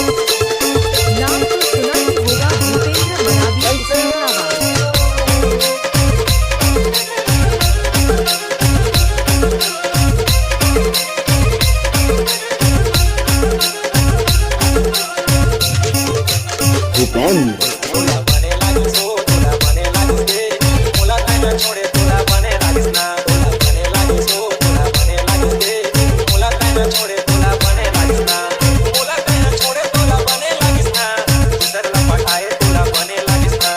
नाम तो सुना ही होगा, भूपेंद्र मरावी सिकंदराबाद। भूपेंद्र तुला बने लागीस हो, तुला बने लागीस दे, मुला काय ना छोडे, तुला बने लागीस ना. तुला बने लागीस हो, तुला बने लागीस दे, मुला काय ना छोडे, तुला बने लागीस ना. मुला काय ना छोडे, तुला बने लागीस ना. दुसरला पटाए, तुला बने लागीस ना.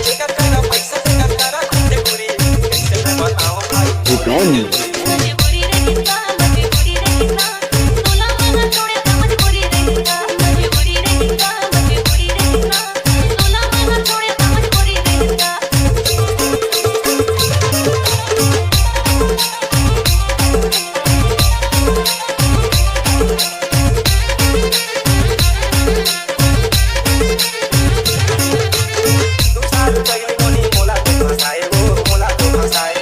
चिकन करा पैसा चिकन करा खुदे पुरी, कैसे मैं बताऊं भाई भूपेंद्र मजबूरी रे किस्सा, मजबूरी रे किस्सा, तुला मला छोड्या मजबूरी रे किस्सा, मजबूरी रे किस्सा, मजबूरी रे किस्सा, तुला मला छोड्या मजबूरी रे किस्सा. तू सारू पहिली मोनी मोला तो फसाए हो, मोला तो फसाए.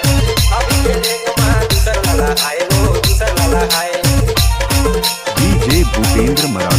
अभी के देख मा दूसर वाला आए हो, दूसर वाला आए. डीजे भूपेंद्र मरावी।